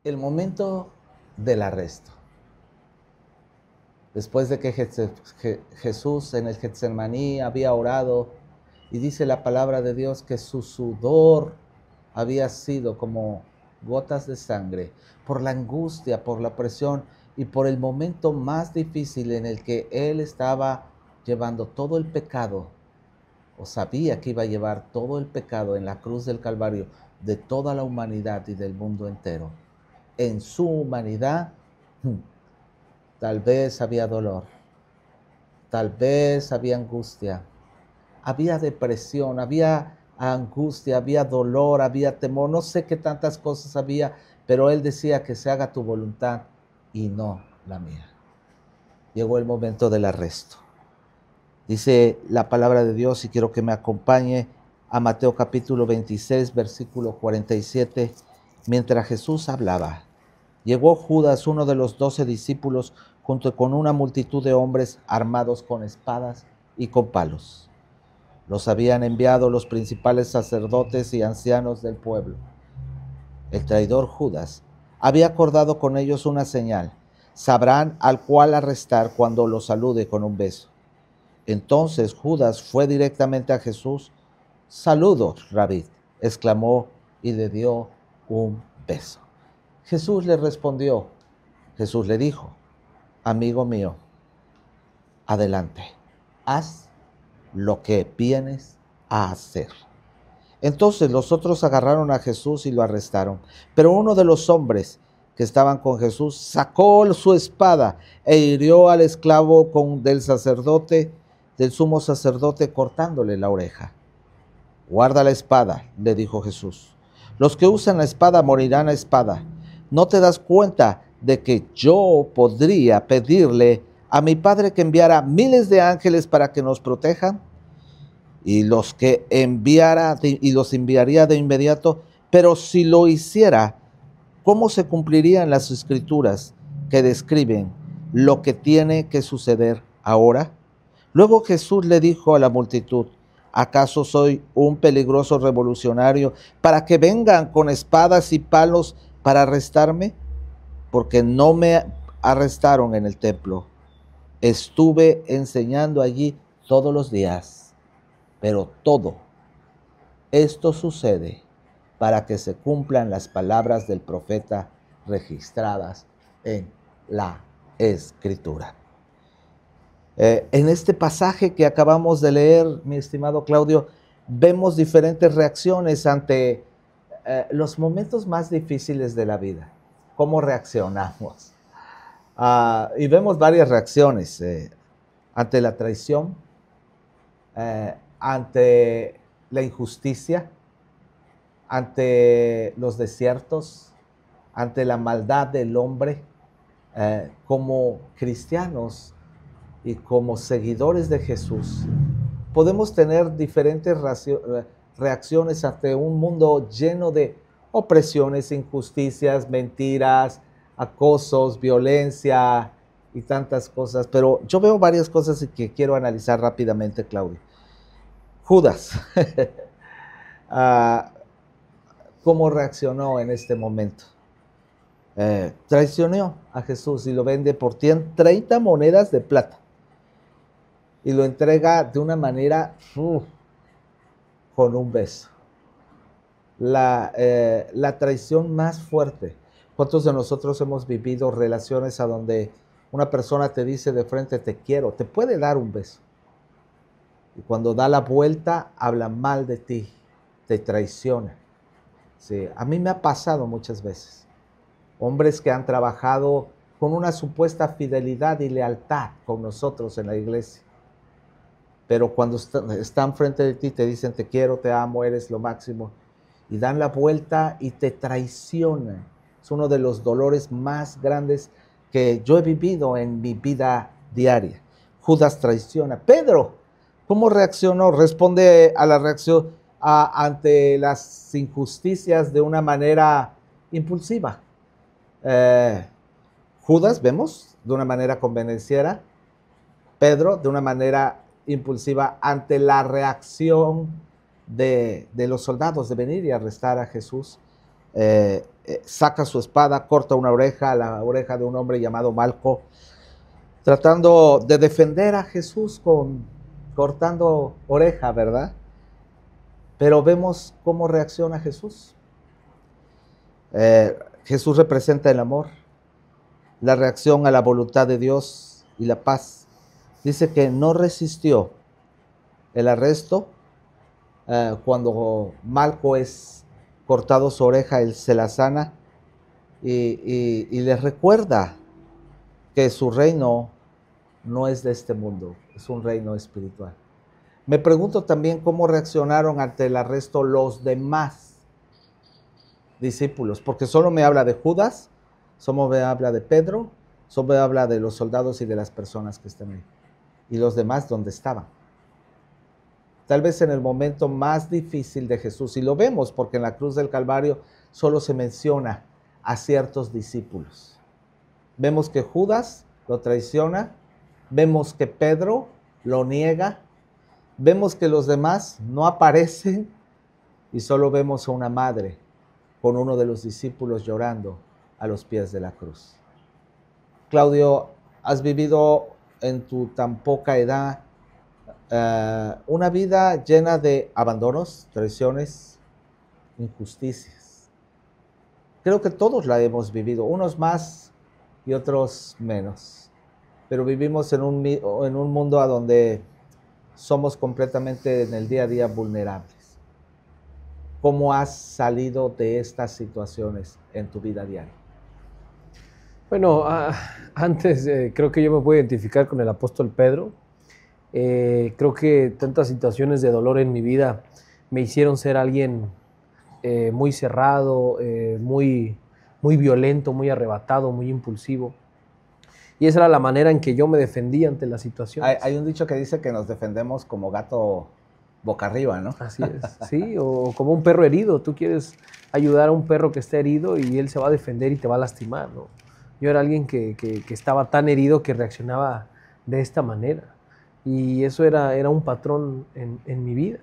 El momento del arresto. Después de que Jesús en el Getsemaní había orado, y dice la palabra de Dios que su sudor había sido como gotas de sangre, por la angustia, por la presión y por el momento más difícil en el que Él estaba llevando todo el pecado, o sabía que iba a llevar todo el pecado en la cruz del Calvario de toda la humanidad y del mundo entero. En su humanidad, tal vez había dolor, tal vez había angustia, había depresión, había angustia, había dolor, había temor, no sé qué tantas cosas había, pero Él decía que se haga tu voluntad y no la mía. Llegó el momento del arresto. Dice la palabra de Dios, y quiero que me acompañe a Mateo capítulo 26, versículo 47. Mientras Jesús hablaba, llegó Judas, uno de los 12 discípulos, junto con una multitud de hombres armados con espadas y con palos. Los habían enviado los principales sacerdotes y ancianos del pueblo. El traidor Judas había acordado con ellos una señal. Sabrán al cual arrestar cuando lo salude con un beso. Entonces Judas fue directamente a Jesús. Saludos, Rabí, exclamó y le dio un beso. Jesús le respondió. Jesús le dijo, amigo mío, adelante, haz lo que vienes a hacer. Entonces los otros agarraron a Jesús y lo arrestaron. Pero uno de los hombres que estaban con Jesús sacó su espada e hirió al esclavo del sumo sacerdote, cortándole la oreja. Guarda la espada, le dijo Jesús. Los que usan la espada morirán a espada. ¿No te das cuenta de que yo podría pedirle a mi Padre que enviara miles de ángeles para que nos protejan? Y los enviaría de inmediato, pero si lo hiciera, ¿cómo se cumplirían las escrituras que describen lo que tiene que suceder ahora? Luego Jesús le dijo a la multitud, ¿acaso soy un peligroso revolucionario para que vengan con espadas y palos para arrestarme? Porque no me arrestaron en el templo. Estuve enseñando allí todos los días. Pero todo esto sucede para que se cumplan las palabras del profeta registradas en la Escritura. En este pasaje que acabamos de leer, mi estimado Claudio, vemos diferentes reacciones ante los momentos más difíciles de la vida. ¿Cómo reaccionamos? Y vemos varias reacciones ante la traición, ante la injusticia, ante los desiertos, ante la maldad del hombre. Como cristianos y como seguidores de Jesús, podemos tener diferentes reacciones ante un mundo lleno de opresiones, injusticias, mentiras, acosos, violencia y tantas cosas. Pero yo veo varias cosas que quiero analizar rápidamente, Claudio. Judas, ¿cómo reaccionó en este momento? Traicionó a Jesús y lo vende por 30 monedas de plata. Y lo entrega de una manera con un beso. La traición más fuerte. ¿Cuántos de nosotros hemos vivido relaciones a donde una persona te dice de frente te quiero? Te puede dar un beso. Y cuando da la vuelta, habla mal de ti, te traiciona. Sí, a mí me ha pasado muchas veces. Hombres que han trabajado con una supuesta fidelidad y lealtad con nosotros en la iglesia. Pero cuando están frente de ti, te dicen te quiero, te amo, eres lo máximo. Y dan la vuelta y te traicionan. Es uno de los dolores más grandes que yo he vivido en mi vida diaria. Judas traiciona. Pedro, ¿cómo reaccionó? Responde a la reacción ante las injusticias de una manera impulsiva. Judas, vemos, de una manera convenenciera. Pedro, de una manera impulsiva ante la reacción de los soldados de venir y arrestar a Jesús. saca su espada, corta una oreja, la oreja de un hombre llamado Malco, tratando de defender a Jesús cortando oreja, ¿verdad? Pero vemos cómo reacciona Jesús. Jesús representa el amor, la reacción a la voluntad de Dios y la paz. Dice que no resistió el arresto. Cuando Malco es cortado su oreja, él se la sana y les recuerda que su reino no es de este mundo, es un reino espiritual. Me pregunto también cómo reaccionaron ante el arresto los demás discípulos, porque solo me habla de Judas, solo me habla de Pedro, solo me habla de los soldados y de las personas que están ahí. Y los demás, ¿dónde estaban? Tal vez en el momento más difícil de Jesús, y lo vemos porque en la cruz del Calvario solo se menciona a ciertos discípulos. Vemos que Judas lo traiciona, vemos que Pedro lo niega, vemos que los demás no aparecen y solo vemos a una madre con uno de los discípulos llorando a los pies de la cruz. Claudio, has vivido en tu tan poca edad una vida llena de abandonos, traiciones, injusticias. Creo que todos la hemos vivido, unos más y otros menos. Pero vivimos en un mundo a donde somos completamente en el día a día vulnerables. ¿Cómo has salido de estas situaciones en tu vida diaria? Bueno, antes creo que yo me puedo identificar con el apóstol Pedro. Creo que tantas situaciones de dolor en mi vida me hicieron ser alguien muy cerrado, muy violento, muy arrebatado, muy impulsivo. Y esa era la manera en que yo me defendía ante las situaciones. Hay un dicho que dice que nos defendemos como gato boca arriba, ¿no? Así es, sí, o como un perro herido. Tú quieres ayudar a un perro que está herido y él se va a defender y te va a lastimar, ¿no? Yo era alguien que estaba tan herido que reaccionaba de esta manera. Y eso era un patrón en mi vida.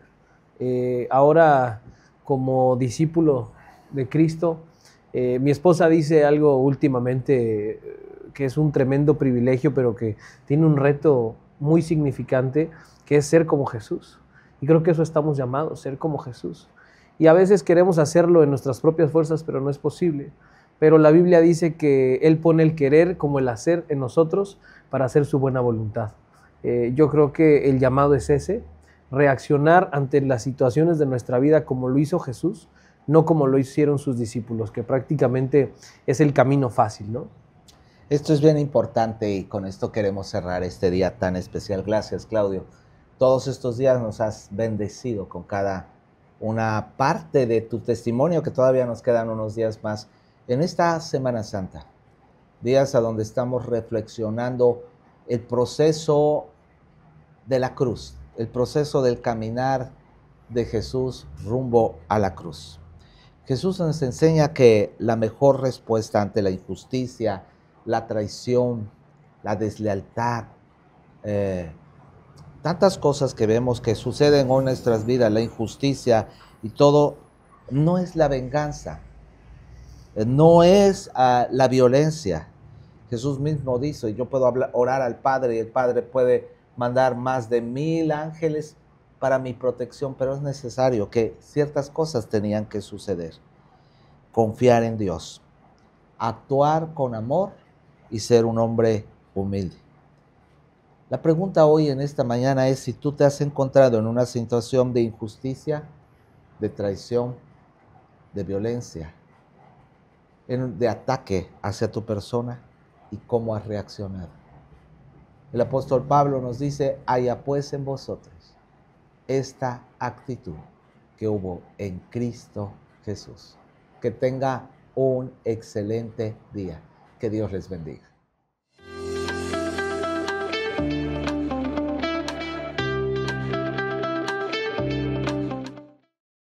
Ahora, como discípulo de Cristo, mi esposa dice algo últimamente que es un tremendo privilegio, pero que tiene un reto muy significante, que es ser como Jesús. Y creo que eso estamos llamados, ser como Jesús. Y a veces queremos hacerlo en nuestras propias fuerzas, pero no es posible. Pero la Biblia dice que Él pone el querer como el hacer en nosotros para hacer su buena voluntad. Yo creo que el llamado es ese, reaccionar ante las situaciones de nuestra vida como lo hizo Jesús, no como lo hicieron sus discípulos, que prácticamente es el camino fácil, ¿no? Esto es bien importante y con esto queremos cerrar este día tan especial. Gracias, Claudio. Todos estos días nos has bendecido con cada una parte de tu testimonio, que todavía nos quedan unos días más en esta Semana Santa. Días a donde estamos reflexionando el proceso de la cruz, el proceso del caminar de Jesús rumbo a la cruz. Jesús nos enseña que la mejor respuesta ante la injusticia, la traición, la deslealtad, tantas cosas que vemos que suceden en nuestras vidas, la injusticia y todo, no es la venganza, no es la violencia. Jesús mismo dice, yo puedo orar al Padre y el Padre puede mandar más de 1000 ángeles para mi protección, pero es necesario que ciertas cosas tenían que suceder. Confiar en Dios, actuar con amor y ser un hombre humilde. La pregunta hoy en esta mañana es si tú te has encontrado en una situación de injusticia, de traición, de violencia, de ataque hacia tu persona y cómo has reaccionado. El apóstol Pablo nos dice, haya pues en vosotros esta actitud que hubo en Cristo Jesús. Que tenga un excelente día. Que Dios les bendiga.